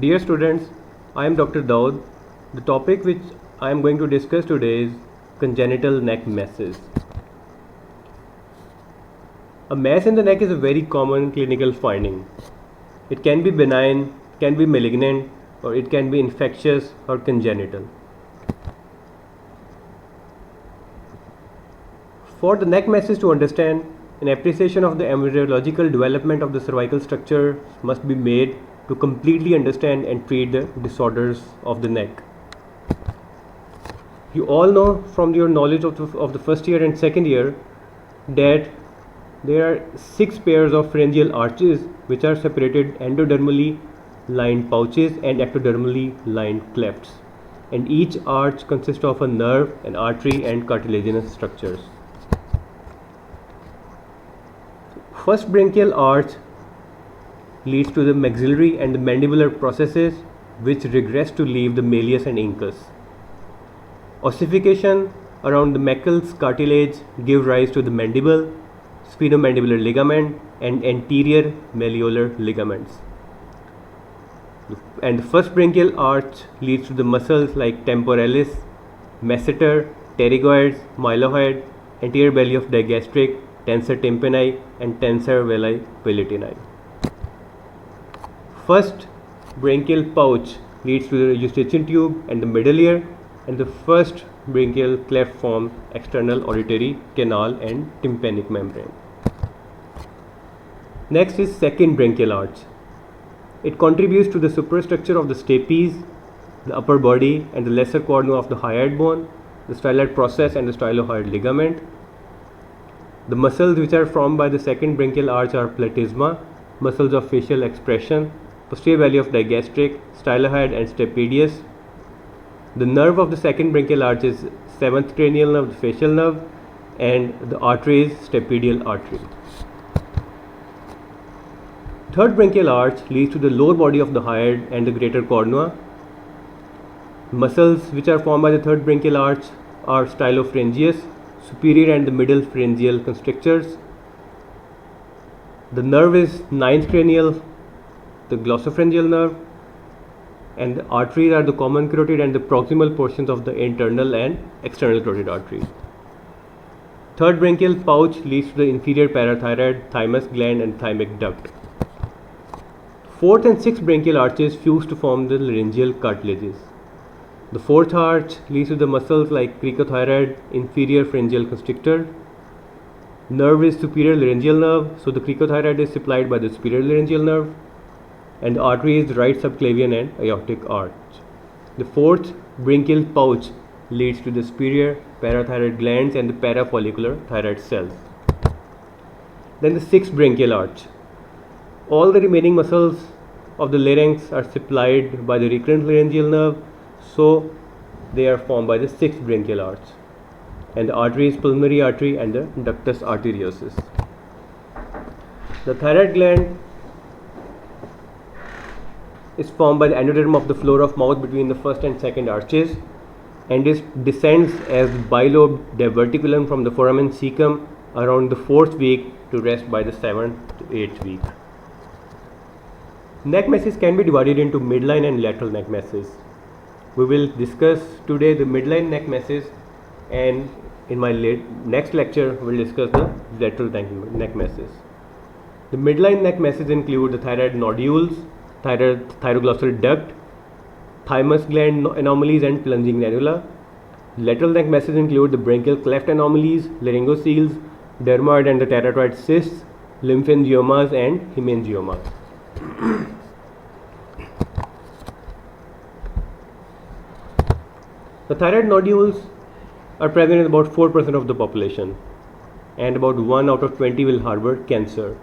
Dear students, I am Dr. Daud. The topic which I am going to discuss today is congenital neck masses. A mass in the neck is a very common clinical finding. It can be benign, can be malignant, or it can be infectious or congenital. For the neck masses to understand, an appreciation of the embryological development of the cervical structure must be made to completely understand and treat the disorders of the neck. You all know from your knowledge of the first year and second year that there are 6 pairs of pharyngeal arches which are separated endodermally lined pouches and ectodermally lined clefts, and each arch consists of a nerve, an artery and cartilaginous structures. First branchial arch leads to the maxillary and the mandibular processes which regress to leave the malleus and incus. Ossification around the Meckel's cartilage give rise to the mandible, sphenomandibular ligament and anterior malleolar ligaments. And the first branchial arch leads to the muscles like temporalis, masseter, pterygoids, mylohyoid, anterior belly of digastric, tensor tympani and tensor veli palatini. First branchial pouch leads to the eustachian tube and the middle ear, and the first branchial cleft forms external auditory canal and tympanic membrane. Next is second branchial arch. It contributes to the superstructure of the stapes, the upper body and the lesser cornu of the hyoid bone, the styloid process and the stylohyoid ligament. The muscles which are formed by the second branchial arch are platysma, muscles of facial expression, posterior valley of digastric, stylohyoid and stapedius. The nerve of the second branchial arch is 7th cranial nerve, the facial nerve, and the artery is stapedial artery. Third branchial arch leads to the lower body of the hyoid and the greater cornua. Muscles which are formed by the third branchial arch are stylopharyngeus, superior and the middle pharyngeal constrictors. The nerve is 9th cranial, the glossopharyngeal nerve, and the arteries are the common carotid and the proximal portions of the internal and external carotid arteries. Third branchial pouch leads to the inferior parathyroid, thymus gland and thymic duct. Fourth and sixth branchial arches fuse to form the laryngeal cartilages. The fourth arch leads to the muscles like cricothyroid, inferior pharyngeal constrictor. Nerve is superior laryngeal nerve, so the cricothyroid is supplied by the superior laryngeal nerve, and the artery is right subclavian and aortic arch. The fourth branchial pouch leads to the superior parathyroid glands and the parafollicular thyroid cells. Then the sixth branchial arch. All the remaining muscles of the larynx are supplied by the recurrent laryngeal nerve, so they are formed by the sixth branchial arch, and the artery is pulmonary artery and the ductus arteriosus. The thyroid gland is formed by the endoderm of the floor of mouth between the first and second arches, and it descends as bilobed diverticulum from the foramen caecum around the 4th week to rest by the 7th to 8th week. Neck masses can be divided into midline and lateral neck masses. We will discuss today the midline neck masses, and in my next lecture we will discuss the lateral neck masses. The midline neck masses include the thyroid nodules, thyroglossal duct, thymus gland anomalies and plunging ranula. Lateral neck masses include the branchial cleft anomalies, laryngoceles, dermoid and the teratoid cysts, lymphangiomas and hemangiomas. The thyroid nodules are present in about 4% of the population, and about 1 out of 20 will harbor cancer.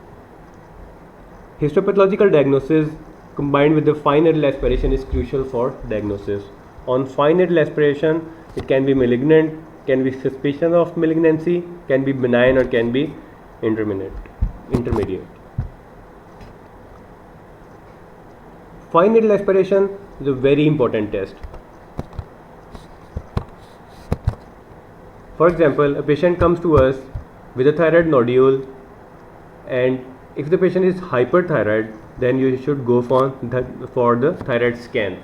Histopathological diagnosis combined with the fine needle aspiration is crucial for diagnosis. On fine needle aspiration, it can be malignant, can be suspicion of malignancy, can be benign or can be intermediate. Fine needle aspiration is a very important test. For example, a patient comes to us with a thyroid nodule and If the patient is hyperthyroid, then you should go for the thyroid scan.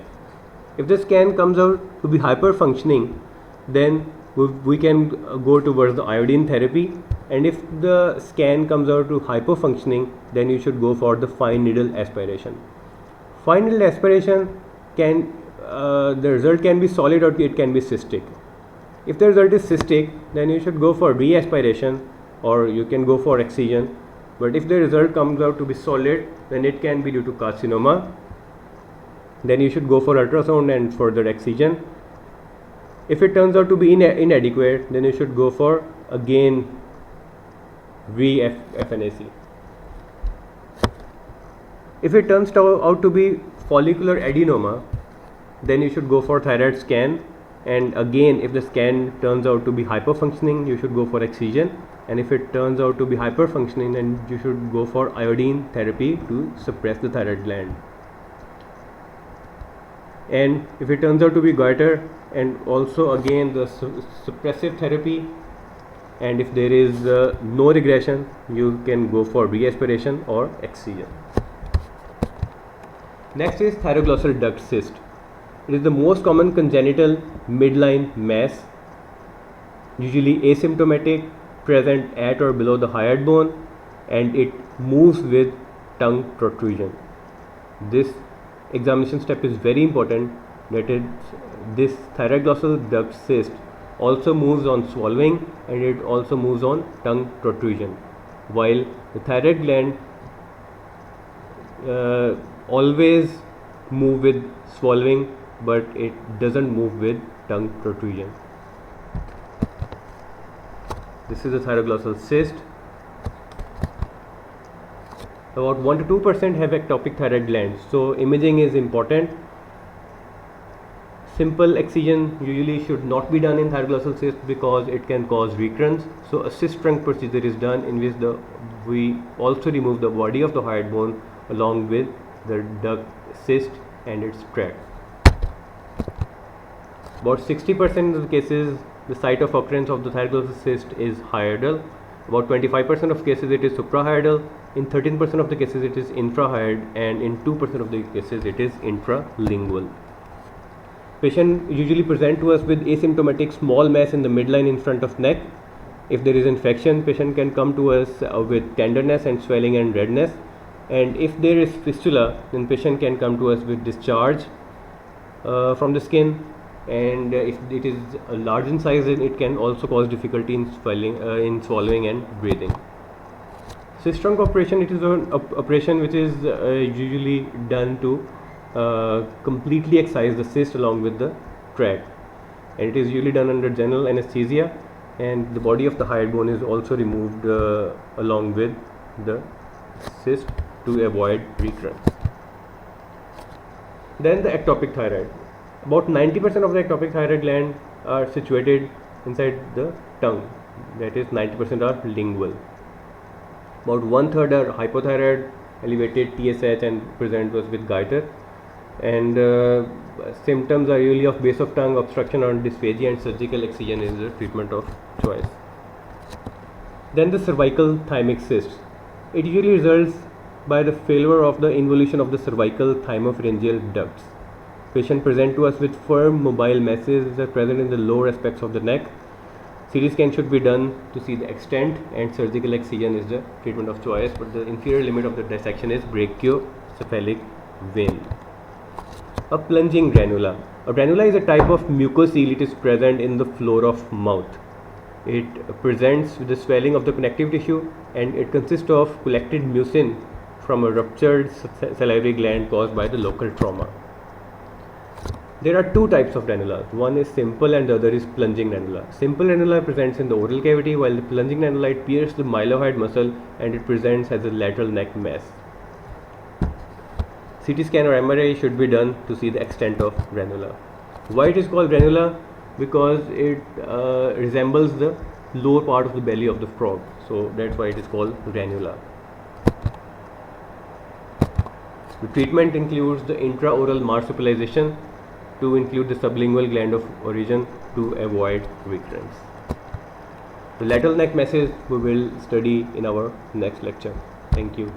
If the scan comes out to be hyperfunctioning, then we can go towards the iodine therapy, and if the scan comes out to hyperfunctioning, then you should go for the fine needle aspiration. Fine needle aspiration can the result can be solid or it can be cystic. If the result is cystic, then you should go for re-aspiration or you can go for excision. But if the result comes out to be solid, then it can be due to carcinoma. Then you should go for ultrasound and further excision. If it turns out to be inadequate, then you should go for again FNAC. If it turns out to be follicular adenoma, then you should go for thyroid scan, and again if the scan turns out to be hyperfunctioning, you should go for excision, and if it turns out to be hyperfunctioning, then you should go for iodine therapy to suppress the thyroid gland. And if it turns out to be goiter, and also again the suppressive therapy, and if there is no regression, you can go for re-aspiration or excision. Next is thyroglossal duct cyst. It is the most common congenital midline mass, usually asymptomatic, present at or below the hyoid bone, and it moves with tongue protrusion. This examination step is very important, that is, this thyroglossal duct cyst also moves on swallowing and it also moves on tongue protrusion, while the thyroid gland always move with swallowing, but it doesn't move with tongue protrusion. This is the thyroglossal cyst. About 1 to 2% have ectopic thyroid glands, so imaging is important. Simple excision usually should not be done in thyroglossal cyst because it can cause recurrence. So a cyst trunk procedure is done, in which we also remove the body of the hyoid bone along with the duct cyst and its tract. About 60% of the cases, the site of occurrence of the thyroglossal cyst is hyoidal. About 25% of cases it is suprahyoidal. In 13% of the cases it is infrahyoid, and in 2% of the cases it is intralingual. Patient usually present to us with asymptomatic small mass in the midline in front of neck. If there is infection, patient can come to us with tenderness and swelling and redness. And if there is fistula, then patient can come to us with discharge from the skin. And if it is large in size, then it can also cause difficulty in swallowing and breathing. Cyst trunk operation, it is an operation which is usually done to completely excise the cyst along with the tract, and it is usually done under general anesthesia, and the body of the hyoid bone is also removed along with the cyst to avoid recurrence. Then the ectopic thyroid. About 90% of the ectopic thyroid gland are situated inside the tongue, that is 90% are lingual. About 1/3 are hypothyroid, elevated TSH, and present us with goiter. And symptoms are usually of base of tongue, obstruction or dysphagia, and surgical excision is the treatment of choice. Then the cervical thymic cysts. It usually results by the failure of the involution of the cervical thymopharyngeal ducts. Patient present to us with firm mobile masses that are present in the lower aspects of the neck. CT scan should be done to see the extent, and surgical excision is the treatment of choice, but the inferior limit of the dissection is brachiocephalic vein. A plunging granula. A granula is a type of mucocele. It is present in the floor of mouth. It presents with the swelling of the connective tissue, and it consists of collected mucin from a ruptured salivary gland caused by the local trauma. There are two types of granulas. One is simple and the other is plunging granula. Simple granula presents in the oral cavity, while the plunging granula, it pierces the mylohyoid muscle and it presents as a lateral neck mass. CT scan or MRI should be done to see the extent of granula. Why it is called granula? Because it resembles the lower part of the belly of the frog. So that's why it is called granula. The treatment includes the intraoral marsupialization to include the sublingual gland of origin to avoid recurrence. The lateral neck masses we will study in our next lecture. Thank you.